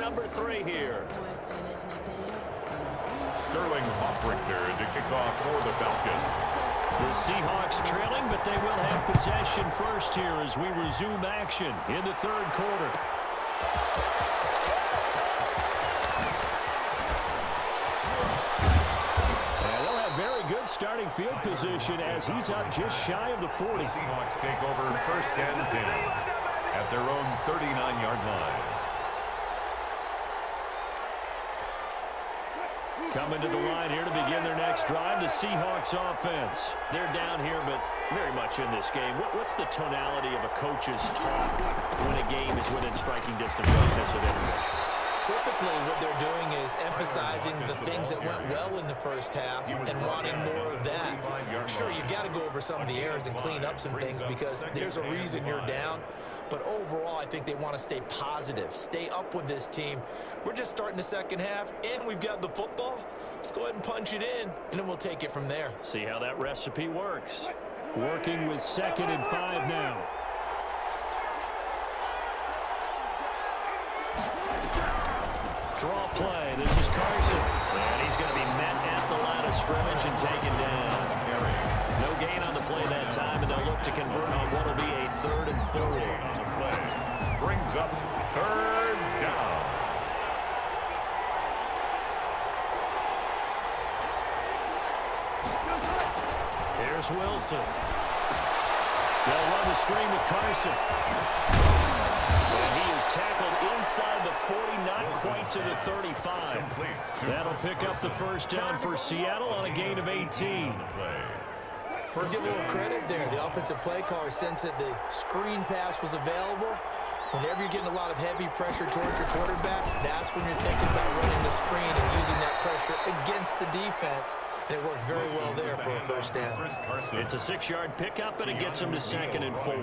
number 3 here. Sterling Hoffrichter to kick off for the Falcons. The Seahawks trailing, but they will have possession first here as we resume action in the third quarter. And they'll have very good starting field position as he's up just shy of the 40. The Seahawks take over first and 10 at their own 39-yard line. Coming to the line here to begin their next drive, the Seahawks offense. They're down here, but very much in this game. What's the tonality of a coach's talk when a game is within striking distance like this at intermission? Typically, what they're doing is emphasizing the things that went well in the first half and wanting more of that. Sure, you've got to go over some of the errors and clean up some things because there's a reason you're down. But overall, I think they want to stay positive, stay up with this team. We're just starting the second half, and we've got the football. Let's go ahead and punch it in, and then we'll take it from there. See how that recipe works. Working with 2nd and 5 now. Draw play. This is Carson. And he's going to be met at the line of scrimmage and taken down. No gain on the play that time, and they'll look to convert on what will be a 3rd and 4. Brings up 3rd down. Here's Wilson. They'll run the screen with Carson. And he is tackled inside the 40, not quite to the 35. That'll pick up the first down for Seattle on a gain of 18. Let's give a little credit there. The offensive play caller sensed that the screen pass was available. Whenever you're getting a lot of heavy pressure towards your quarterback, that's when you're thinking about running the screen and using that pressure against the defense. And it worked very well there for a first down. It's a 6-yard pickup, and it gets him to 2nd and 4.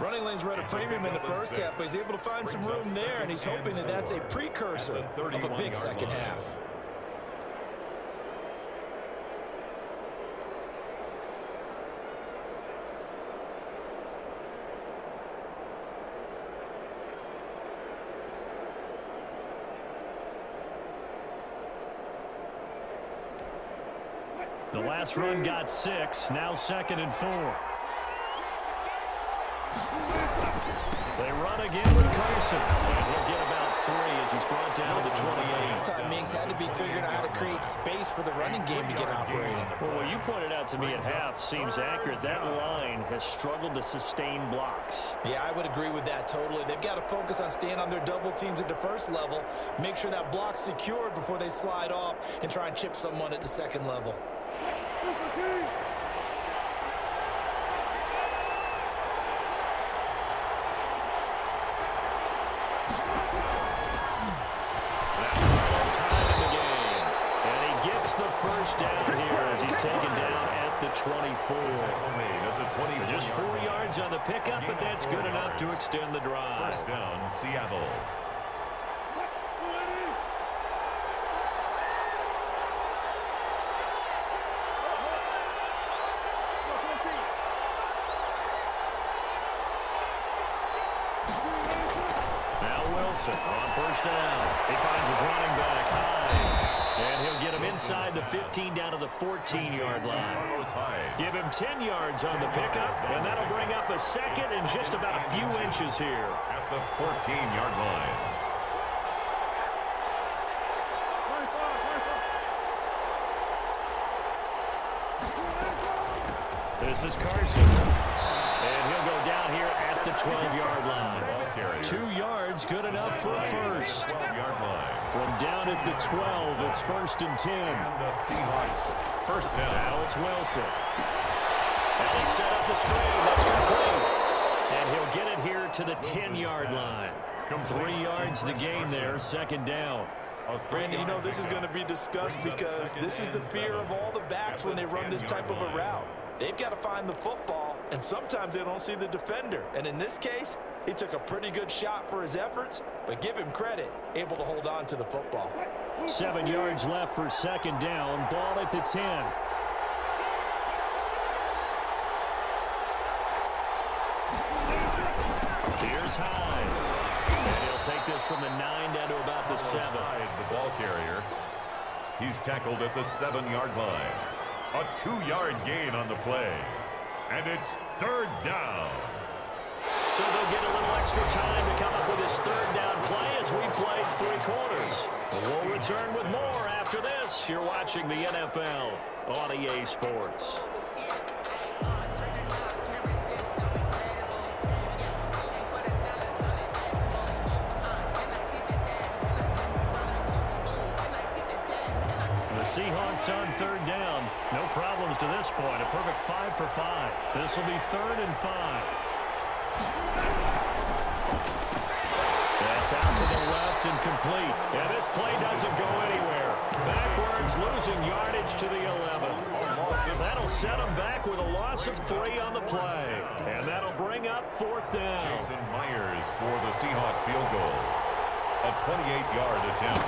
Running lanes were at a premium in the first half, but he's able to find some room there, and he's hoping that that's a precursor of a big second half. The last run got 6, now 2nd and 4. They run again with Carson. And he'll get about 3 as he's brought down to the 28. Todd Minks had to be figuring out how to create space for the running game to get operating. Well, what you pointed out to me at half seems accurate. That line has struggled to sustain blocks. Yeah, I would agree with that totally. They've got to focus on staying on their double teams at the first level, make sure that block's secured before they slide off and try and chip someone at the second level. First down here as he's taken down at the 24. Just 4 yards on the pickup, but that's good enough to extend the drive. First down, Seattle. Now Wilson on first down. He finds his running back high. And he'll get him inside the 15 down to the 14-yard line. Give him 10 yards on the pickup, and that'll bring up a 2nd and just about a few inches here. At the 14-yard line. This is Carson. And he'll go down here at the 12-yard line. 2 yards, good enough for a first. 12-yard line. From down at the 12, it's 1st and 10. And the Seahawks first down. Now it's Wilson. And he set up the screen. That's complete. And he'll get it here to the 10-yard line. 3 yards the gain there, 2nd down. Brandon, you know, this is going to be discussed because this is the fear of all the backs when they run this type of a route. They've got to find the football, and sometimes they don't see the defender. And in this case, he took a pretty good shot for his efforts, but give him credit, able to hold on to the football. 7 yards left for 2nd down. Ball at the 10. Here's Hyde. And he'll take this from the 9 down to about the 7. The ball carrier. He's tackled at the 7-yard line. A 2-yard gain on the play. And it's 3rd down. So they'll get a little extra time to come up with his 3rd down play as we played 3 quarters. We'll return with more after this. You're watching the NFL on EA Sports. The Seahawks on 3rd down. No problems to this point. A perfect 5 for 5. This will be 3rd and 5. That's out to the left and complete. And this play doesn't go anywhere. Backwards, losing yardage to the 11. That'll set them back with a loss of 3 on the play. And that'll bring up 4th down. Jason Myers for the Seahawk field goal. A 28-yard attempt.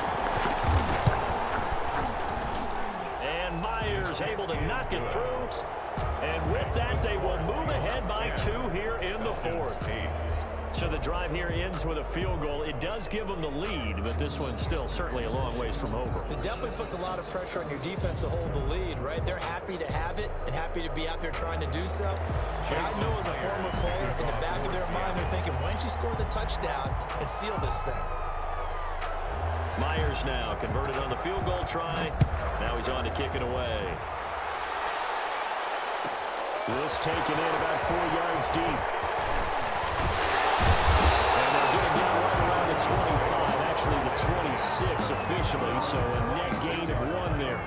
And Myers able to knock it through. And with that, they will move ahead by 2 here in the 4th. So the drive here ends with a field goal. It does give them the lead, but this one's still certainly a long ways from over. It definitely puts a lot of pressure on your defense to hold the lead, right? They're happy to have it and happy to be out there trying to do so. But I know as a former player, in the back of their mind, they're thinking, why don't you score the touchdown and seal this thing? Myers now converted on the field goal try. Now he's on to kick it away. This taken in about 4 yards deep. And they're getting down right around the 25, actually the 26 officially, so a net gain of 1 there.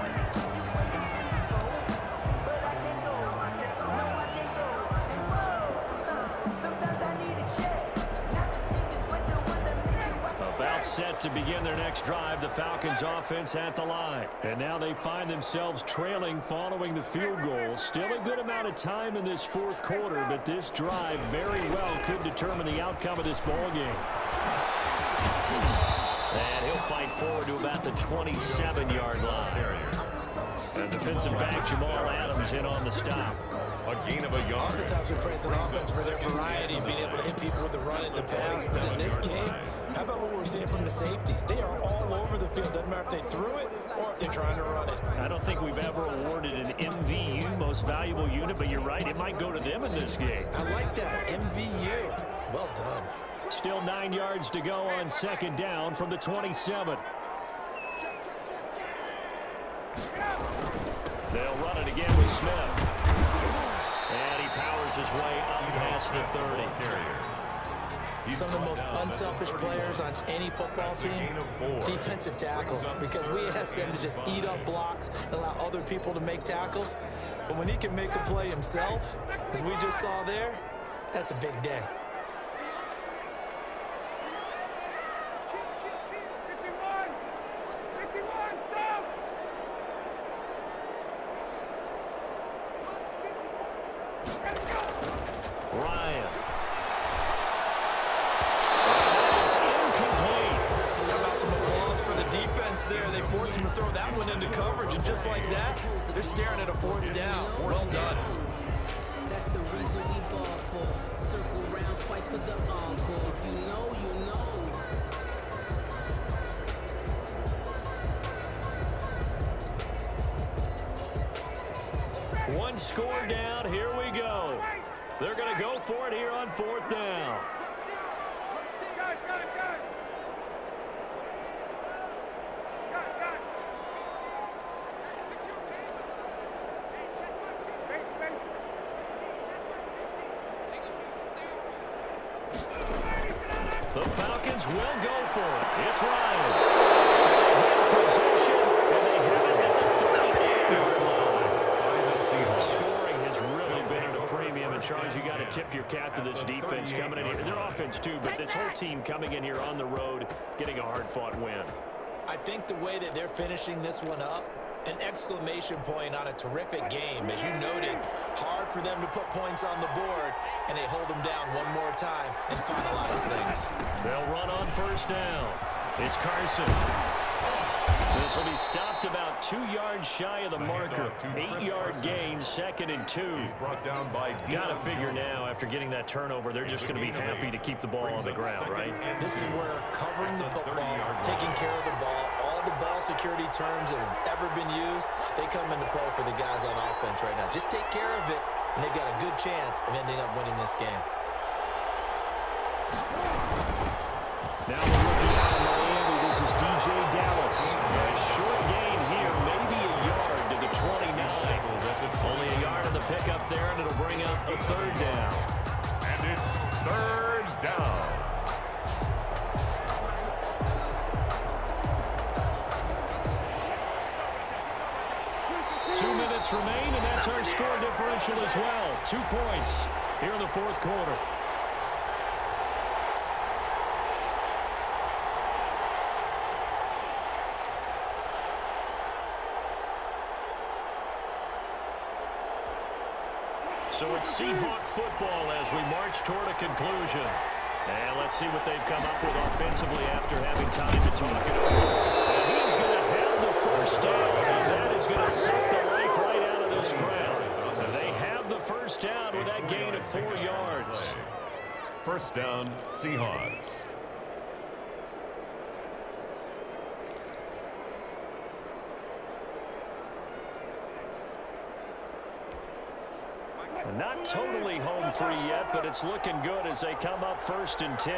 About set to begin their next drive, the Falcons offense at the line. And now they find themselves trailing following the field goal. Still a good amount of time in this 4th quarter, but this drive very well could determine the outcome of this ball game. And he'll fight forward to about the 27-yard line. And defensive back Jamal Adams in on the stop. A gain of a yard. Oftentimes we praise an offense for their variety and being able to hit people with the run and the pass. But in this game, how about what we're seeing from the safeties? They are all over the field. Doesn't matter if they threw it or if they're trying to run it. I don't think we've ever awarded an MVU, most valuable unit, but you're right, it might go to them in this game. I like that, MVU. Well done. Still 9 yards to go on 2nd down from the 27. They'll run it again with Smith. And he powers his way up past the 30. Some of the most unselfish players on any football team, defensive tackles, because we ask them to just eat up blocks and allow other people to make tackles. But when he can make a play himself, as we just saw there, that's a big day. Ryan. That is incomplete. How about some applause for the defense there? They forced him to throw that one into coverage, and just like that, they're staring at a 4th down. Well done. That's the reason we ball for. Circle round twice for the encore. If you know, you know. One score down. Here we go. They're going to go for it here on 4th down. The Falcons will go for it. It's Ryan. Possession, and they have it at the 38-yard line. Scoring has really been at a premium, and Charles, you got to tip your cap to this defense coming in here. Their offense too, but this whole team coming in here on the road, getting a hard-fought win. I think the way that they're finishing this one up, an exclamation point on a terrific game. As you noted, hard for them to put points on the board, and they hold them down one more time and finalize things. They'll run on 1st down. It's Carson. This will be stopped about 2 yards shy of the marker. 8-yard gain, 2nd and 2. Got to figure now, after getting that turnover, they're just going to be happy to keep the ball on the ground, right? This is where covering the football, taking care of the ball, all the ball security terms that have ever been used, they come into play for the guys on offense right now. Just take care of it, and they've got a good chance of ending up winning this game. Now we're looking out of Miami. This is DJ Dallas. A short gain here, maybe a yard to the 29. Only a yard in the pickup there, and it'll bring up a 3rd down. And it's 3rd down. Two minutes remain, and that's our score differential as well. 2 points here in the 4th quarter. So it's Seahawk football as we march toward a conclusion. And let's see what they've come up with offensively after having time to talk it over. And he's going to have the 1st down, and that is going to suck the life right out of this crowd. They have the 1st down with that gain of 4 yards. 1st down, Seahawks. Not totally home free yet, but it's looking good as they come up 1st and 10.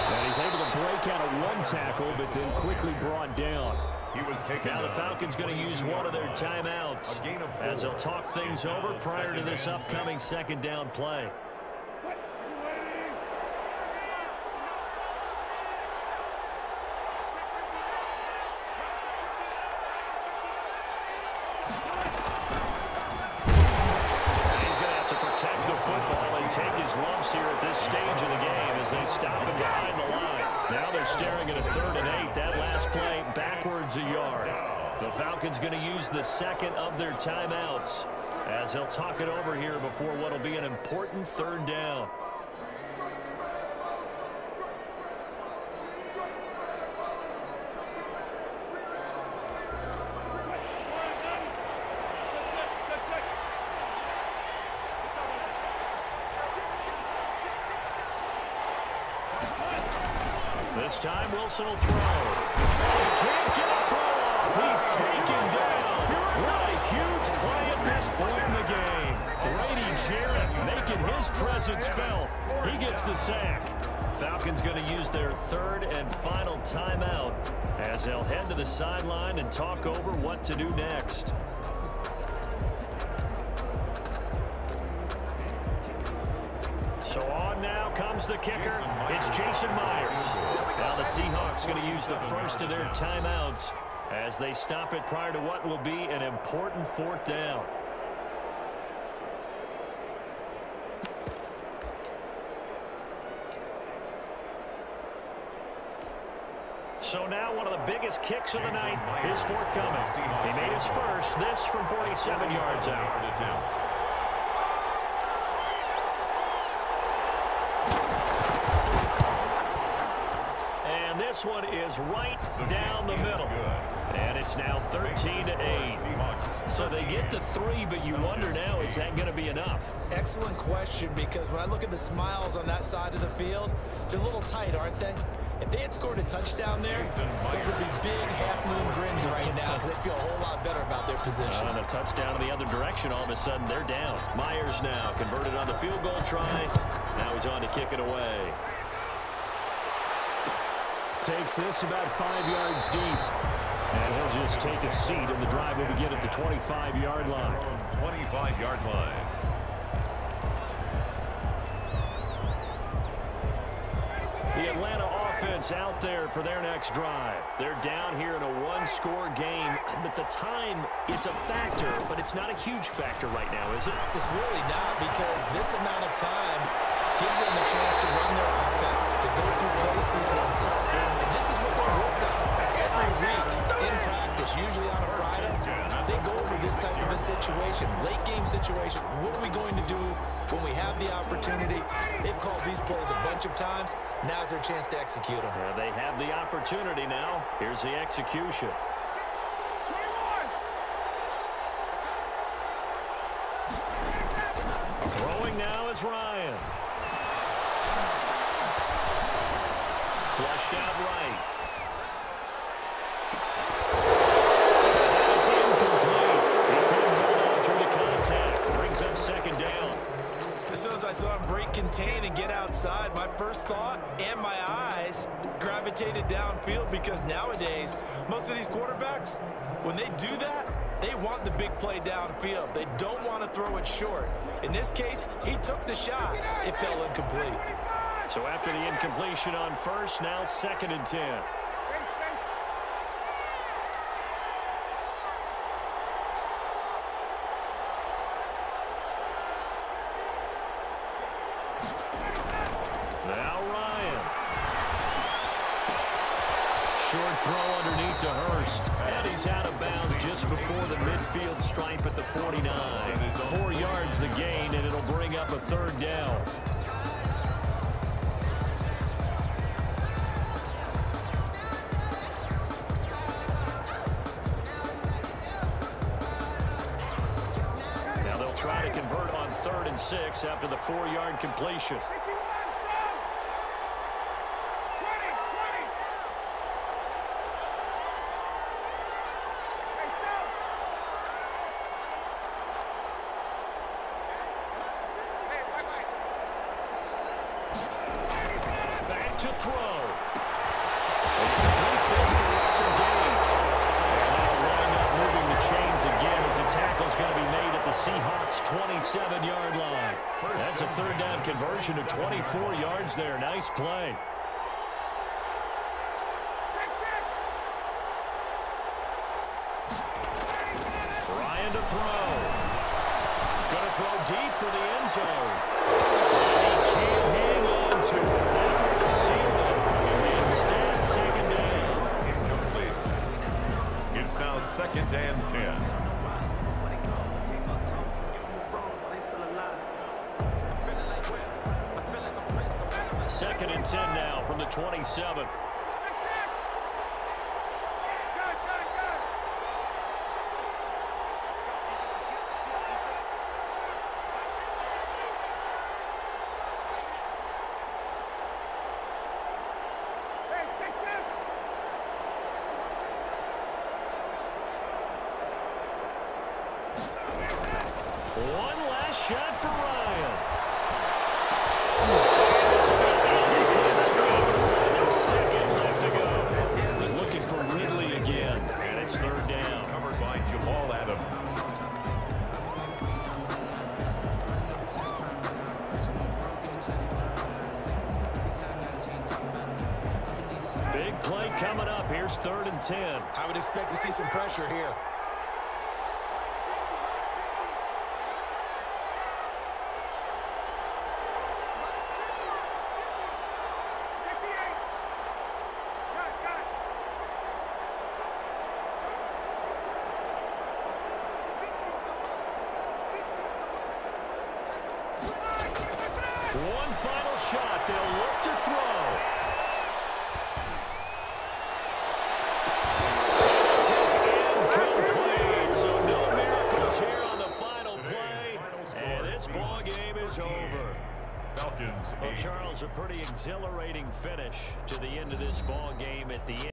And he's able to break out of 1 tackle, but then quickly brought down. Now the Falcons going to use one of their timeouts as they'll talk things over prior to this upcoming 2nd down play. Lumps here at this stage of the game as they stop it behind the line. Now they're staring at a 3rd and 8. That last play backwards a yard. The Falcons going to use the 2nd of their timeouts as they'll talk it over here before what will be an important 3rd down. This time Wilson will throw. And he can't get a throw off. He's taken down. What a huge play at this point in the game. Grady Jarrett making his presence felt. He gets the sack. Falcons going to use their 3rd and final timeout as they'll head to the sideline and talk over what to do next. So on now comes the kicker. It's Jason Myers. Now the Seahawks going to use the 1st of their timeouts as they stop it prior to what will be an important 4th down. So now one of the biggest kicks of the night is forthcoming. He made his first, this from 47 yards out. This one is right down the middle. And it's now 13-8. So they get the 3, but you wonder now, is that going to be enough? Excellent question, because when I look at the smiles on that side of the field, they're a little tight, aren't they? If they had scored a touchdown there, those would be big half-moon grins right now because they'd feel a whole lot better about their position. And a touchdown in the other direction, all of a sudden they're down. Myers now converted on the field goal try. Now he's on to kick it away. Takes this about 5 yards deep. And he'll just take a seat, and the drive will begin at the 25-yard line. 25-yard line. The Atlanta offense out there for their next drive. They're down here in a one-score game, but the time, it's a factor, but it's not a huge factor right now, is it? It's really not, because this amount of time gives them a chance to run their offense, to go through play sequences. And this is what they work on every week in practice, usually on a Friday. this type of a situation, late game situation, what are we going to do when we have the opportunity? They've called these plays a bunch of times. Now's their chance to execute them. They have the opportunity now. Here's the execution. Throwing now is Ryan. Flushed out right. That is incomplete. He couldn't hold on through the contact. Brings up second down. As soon as I saw him break contain and get outside, my first thought and my eyes gravitated downfield, because nowadays, most of these quarterbacks, when they do that, they want the big play downfield. They don't want to throw it short. In this case, he took the shot. It fell incomplete. So after the incompletion on first, now 2nd and 10. Now Ryan. Short throw underneath to Hurst. And he's out of bounds just before the midfield stripe at the 49. 4 yards the gain, and it'll bring up a 3rd down. Now they'll try to convert on 3rd and 6 after the 4-yard completion. To throw. Completes this to Russell Gage. And now running up, moving the chains again as the tackle's going to be made at the Seahawks' 27-yard line. That's a 3rd down conversion to 24 yards there. Nice play. Ryan to throw. Going to throw deep for the end zone. And he can't hang on to it. That was instead, 2nd down. Incomplete. It's now 2nd and 10. 2nd and 10 now from the 27. One last shot for Ryan. And 2nd left to go. He's looking for Ridley again, and it's 3rd down. Covered by Jamal Adams. Big play coming up. Here's 3rd and 10. I would expect to see some pressure here. One final shot. They'll look to throw. This is incomplete. So no miracles here on the final play. And this ball game is over. Falcons. Well, Charles, a pretty exhilarating finish to the end of this ball game at the end.